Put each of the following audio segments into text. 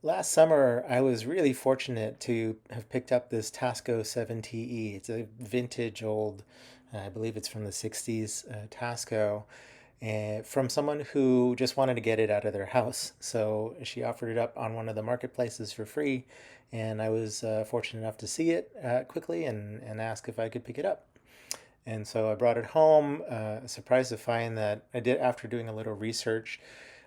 Last summer, I was really fortunate to have picked up this Tasco 7TE. It's a vintage old, I believe it's from the 60s, Tasco, and from someone who just wanted to get it out of their house. So she offered it up on one of the marketplaces for free, and I was fortunate enough to see it quickly and ask if I could pick it up. And so I brought it home, surprised to find that I did, after doing a little research,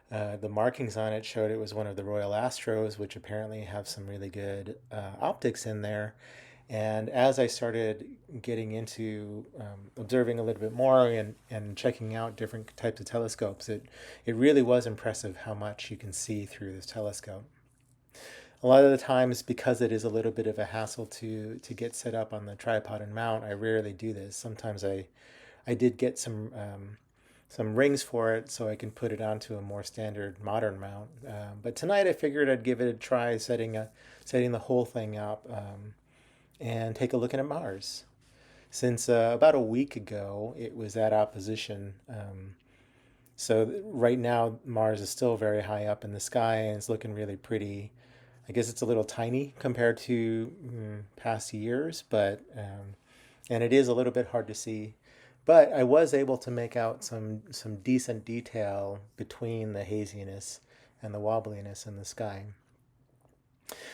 the markings on it showed it was one of the Royal Astros, which apparently have some really good optics in there. And as I started getting into observing a little bit more and checking out different types of telescopes, it really was impressive how much you can see through this telescope. A lot of the times, because it is a little bit of a hassle to get set up on the tripod and mount, I rarely do this. Sometimes I did get some rings for it so I can put it onto a more standard modern mount. But tonight I figured I'd give it a try setting the whole thing up and take a look at Mars. Since about a week ago, it was at opposition. So right now, Mars is still very high up in the sky and it's looking really pretty. I guess it's a little tiny compared to past years, but and it is a little bit hard to see. But I was able to make out some decent detail between the haziness and the wobbliness in the sky.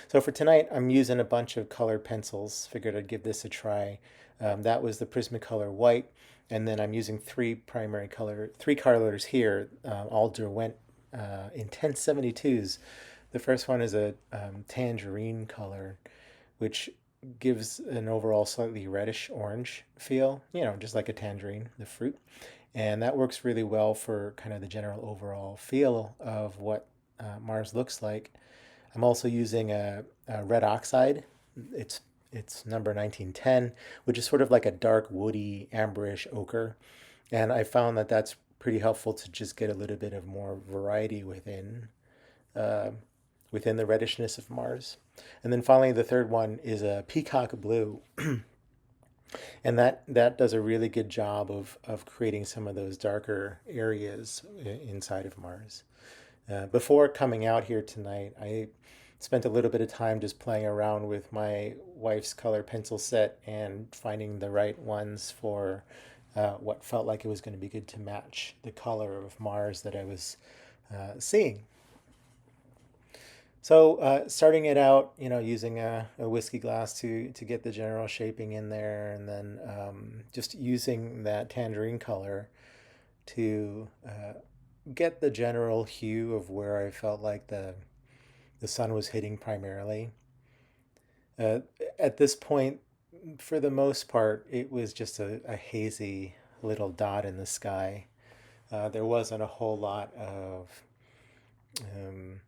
So for tonight, I'm using a bunch of colored pencils. Figured I'd give this a try. That was the Prismacolor white, and then I'm using three colors here, all Derwent Intense 72s. The first one is a tangerine color, which gives an overall slightly reddish orange feel, just like a tangerine, the fruit. And that works really well for kind of the general overall feel of what Mars looks like. I'm also using a red oxide. It's it's number 1910, which is sort of like a dark, woody, amberish ochre. And I found that that's pretty helpful to just get a little bit of more variety uh, within the reddishness of Mars. And then finally, the third one is a peacock blue, and that does a really good job of creating some of those darker areas inside of Mars. Before coming out here tonight, I spent a little bit of time just playing around with my wife's color pencil set and finding the right ones for what felt like it was going to be good to match the color of Mars that I was seeing. So starting it out, using a whiskey glass to get the general shaping in there, and then just using that tangerine color to get the general hue of where I felt like the sun was hitting primarily. Uh, at this point, for the most part, it was just a hazy little dot in the sky. There wasn't a whole lot of um,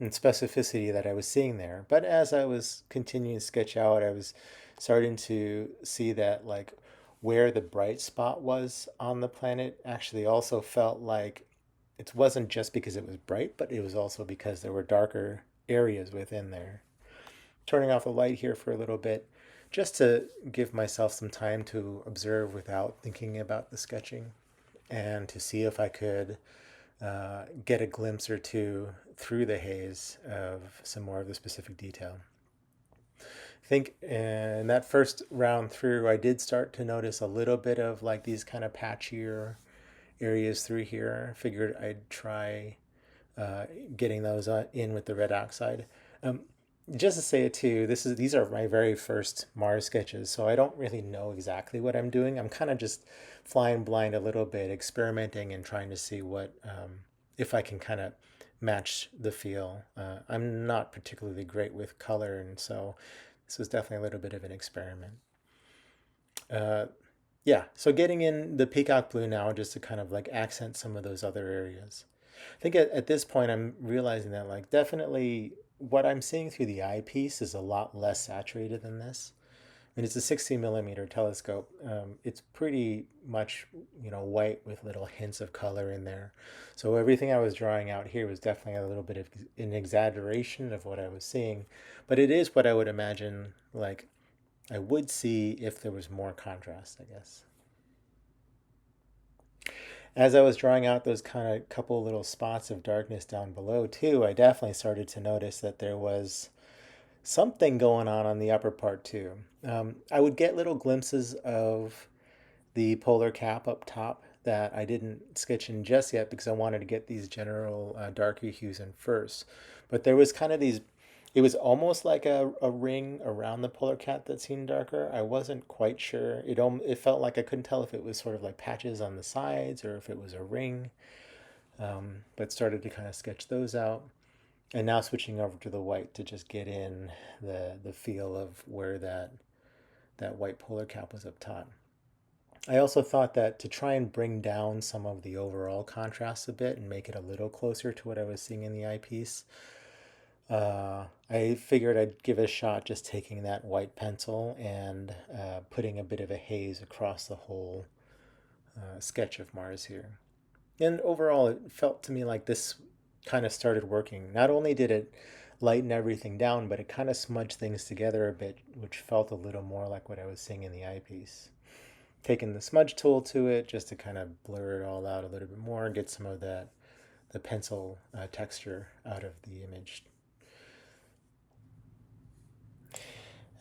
specificity that I was seeing there. But as I was continuing to sketch out, I was starting to see that like where the bright spot was on the planet actually also felt like it wasn't just because it was bright, but it was also because there were darker areas within there. Turning off the light here for a little bit, just to give myself some time to observe without thinking about the sketching and to see if I could get a glimpse or two through the haze of some more of the specific detail. I think in that first round through, I did start to notice a little bit of like these kind of patchier areas through here. I figured I'd try uh, getting those in with the red oxide. Um, just to say it too, these are my very first Mars sketches, so I don't really know exactly what I'm doing. I'm kind of just flying blind a little bit, experimenting and trying to see what if I can kind of match the feel. I'm not particularly great with color, and so this was definitely a little bit of an experiment. Uh, yeah, so getting in the peacock blue now just to kind of like accent some of those other areas. I think at this point I'm realizing that like definitely what I'm seeing through the eyepiece is a lot less saturated than this. I mean, it's a 60 millimeter telescope. It's pretty much, white with little hints of color in there. So everything I was drawing out here was definitely a little bit of an exaggeration of what I was seeing, but it is what I would imagine like I would see if there was more contrast, I guess. as I was drawing out those kind of couple little spots of darkness down below too, I definitely started to notice that there was something going on the upper part too. I would get little glimpses of the polar cap up top that I didn't sketch in just yet because I wanted to get these general darker hues in first. But there was kind of these, it was almost like a ring around the polar cap that seemed darker. I wasn't quite sure. It felt like I couldn't tell if it was sort of like patches on the sides or if it was a ring, but started to kind of sketch those out. And now switching over to the white to just get in the feel of where that white polar cap was up top. I also thought that to try and bring down some of the overall contrast a bit and make it a little closer to what I was seeing in the eyepiece, I figured I'd give it a shot just taking that white pencil and putting a bit of a haze across the whole sketch of Mars here. And overall, it felt to me like this kind of started working. Not only did it lighten everything down, but it kind of smudged things together a bit, which felt a little more like what I was seeing in the eyepiece. Taking the smudge tool to it just to kind of blur it all out a little bit more and get some of that the pencil texture out of the image.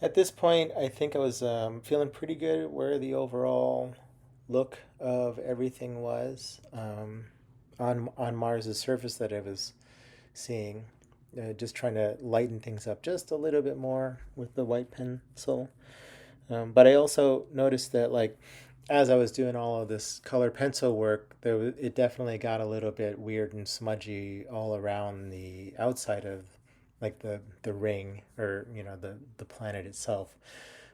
At this point, I think I was feeling pretty good where the overall look of everything was on Mars's surface that I was seeing. Just trying to lighten things up just a little bit more with the white pencil. But I also noticed that, like, as I was doing all of this color pencil work, it definitely got a little bit weird and smudgy all around the outside of, like, the ring, or the planet itself.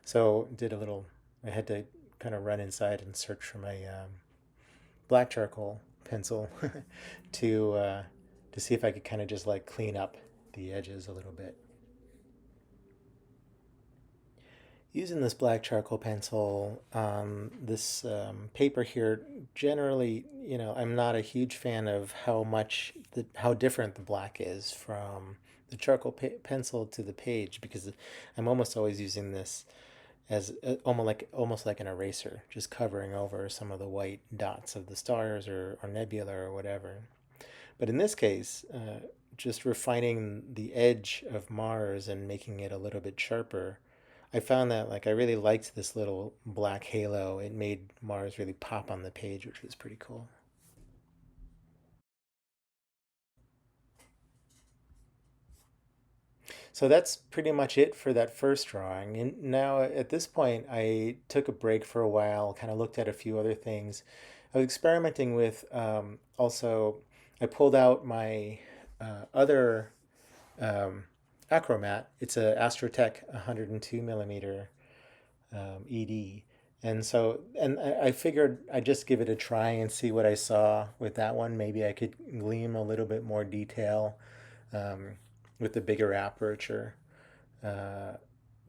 So did a little. I had to kind of run inside and search for my black charcoal pencil to see if I could kind of just like clean up the edges a little bit. Using this black charcoal pencil on this paper here, generally, I'm not a huge fan of how different the black is from the charcoal pencil to the page, because I'm almost always using this as almost like an eraser, just covering over some of the white dots of the stars or nebula or whatever. But in this case, just refining the edge of Mars and making it a little bit sharper, I found that like I really liked this little black halo. It made Mars really pop on the page, which was pretty cool. So that's pretty much it for that first drawing. And now at this point, I took a break for a while, kind of looked at a few other things. I was experimenting with also, I pulled out my other um, Acromat. It's a Astrotech 102 millimeter ED. And I figured I'd just give it a try and see what I saw with that one. Maybe I could glean a little bit more detail um, with the bigger aperture. Uh,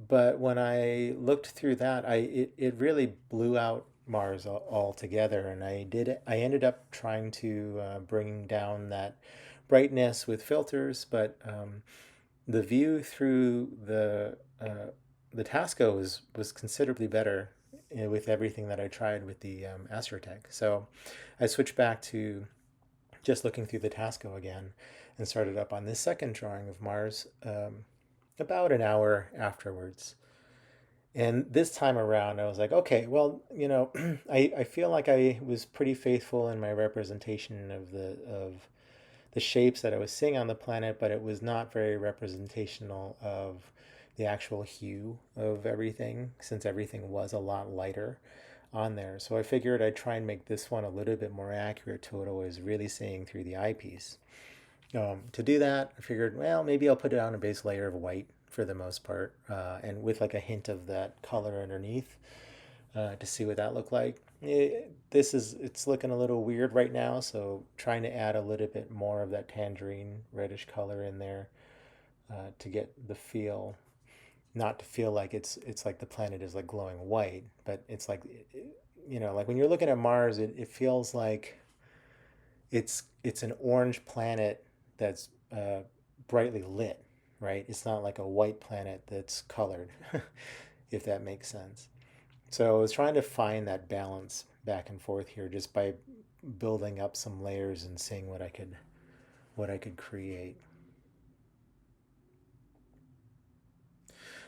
but when I looked through that, it really blew out Mars altogether, and I ended up trying to bring down that brightness with filters, but the view through the Tasco was considerably better with everything that I tried with the Astrotech. So I switched back to just looking through the Tasco again and started up on this second drawing of Mars about an hour afterwards. And this time around, I was like, okay, well, I feel like I was pretty faithful in my representation of the shapes that I was seeing on the planet, but it was not very representational of the actual hue of everything, since everything was a lot lighter on there. So I figured I'd try and make this one a little bit more accurate to what I was really seeing through the eyepiece. To do that, I figured, well, maybe I'll put it on a base layer of white for the most part, and with like a hint of that color underneath to see what that looked like. It's looking a little weird right now, so trying to add a little bit more of that tangerine reddish color in there to get the feel, not to feel like it's like the planet is like glowing white, but it's like like when you're looking at Mars, it feels like it's an orange planet that's brightly lit, right? It's not like a white planet that's colored, if that makes sense. So I was trying to find that balance back and forth here just by building up some layers and seeing what I could create.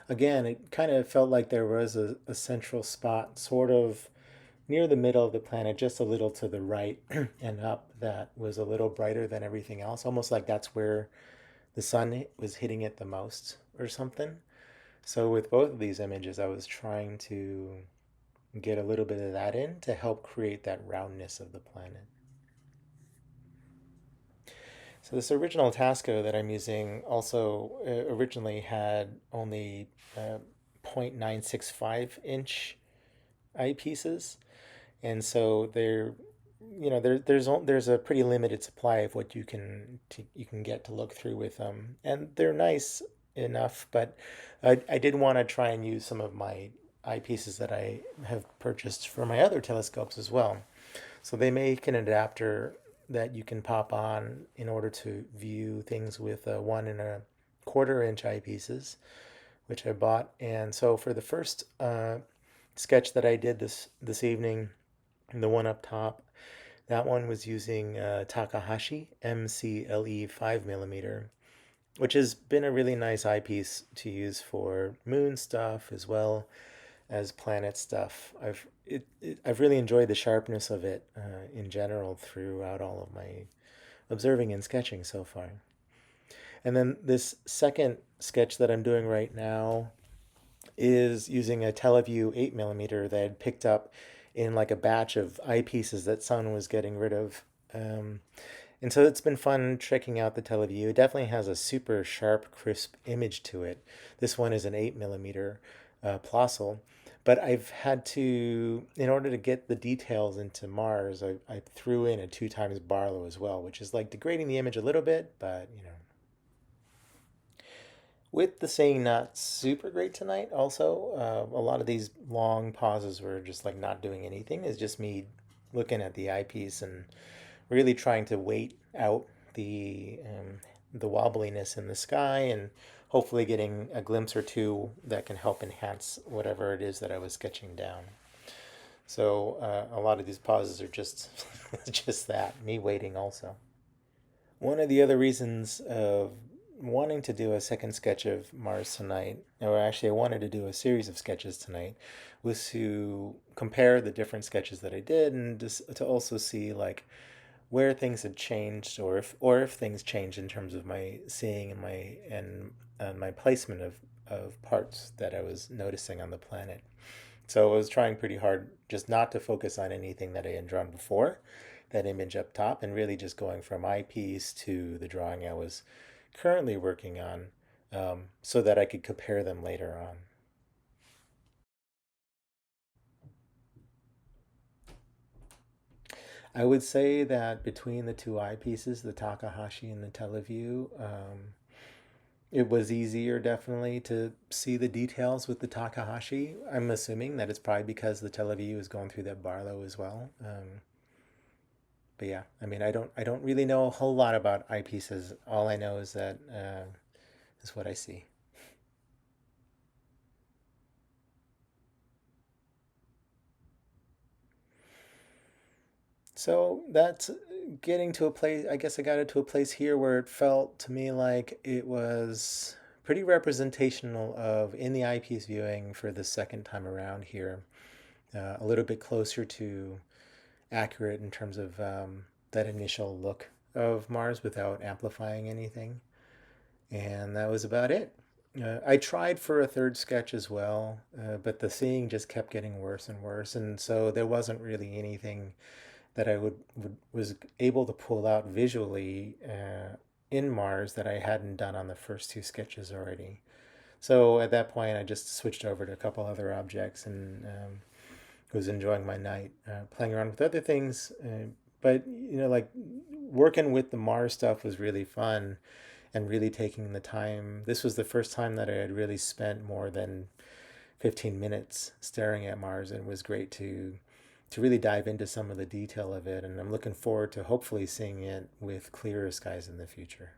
Again, it kind of felt like there was a central spot, sort of near the middle of the planet, just a little to the right and up, that was a little brighter than everything else, almost like that's where the sun was hitting it the most or something. So with both of these images, I was trying to get a little bit of that in to help create that roundness of the planet. So this original Tasco that I'm using also originally had only 0.965 inch eyepieces, and so there's a pretty limited supply of what you can get to look through with them, and they're nice enough. But I did want to try and use some of my eyepieces that I have purchased for my other telescopes as well. So they make an adapter that you can pop on in order to view things with 1 1/4 inch eyepieces, which I bought. And so for the first sketch that I did this evening, the one up top, that one was using Takahashi MCLE 5 mm, which has been a really nice eyepiece to use for moon stuff as well as planet stuff. I've really enjoyed the sharpness of it in general throughout all of my observing and sketching so far. And then this second sketch that I'm doing right now is using a Teleview 8 mm that I'd picked up in like a batch of eyepieces that Sun was getting rid of. And so it's been fun checking out the Teleview. It definitely has a super sharp, crisp image to it. This one is an 8 mm Plössl. But I've had to, in order to get the details into Mars, I threw in a 2 times Barlow as well, which is like degrading the image a little bit, but with the seeing not super great tonight, also, a lot of these long pauses were just like not doing anything. It's just me looking at the eyepiece and really trying to wait out the wobbliness in the sky, and hopefully getting a glimpse or two that can help enhance whatever it is that I was sketching down. So a lot of these pauses are just just that, me waiting also. One of the other reasons of wanting to do a second sketch of Mars tonight, or actually I wanted to do a series of sketches tonight, was to compare the different sketches that I did, and just to also see like where things had changed, or if things changed in terms of my seeing and my placement of parts that I was noticing on the planet. So I was trying pretty hard just not to focus on anything that I had drawn before, that image up top, and really just going from eyepiece to the drawing I was currently working on, so that I could compare them later on. I would say that between the two eyepieces, the Takahashi and the Teleview, it was easier definitely to see the details with the Takahashi. I'm assuming that it's probably because the Teleview is going through that Barlow as well. But yeah, I mean, I don't really know a whole lot about eyepieces. All I know is that is what I see. So that's getting to a place. I guess I got it to a place here where it felt to me like it was pretty representational of in the eyepiece viewing for the second time around here. A little bit closer to accurate in terms of that initial look of Mars without amplifying anything. And that was about it. I tried for a third sketch as well, but the seeing just kept getting worse and worse, and so there wasn't really anything that I was able to pull out visually in Mars that I hadn't done on the first two sketches already. So at that point, I just switched over to a couple other objects and was enjoying my night, playing around with other things. But like working with the Mars stuff was really fun, and really taking the time. This was the first time that I had really spent more than 15 minutes staring at Mars, and it was great to really dive into some of the detail of it. And I'm looking forward to hopefully seeing it with clearer skies in the future.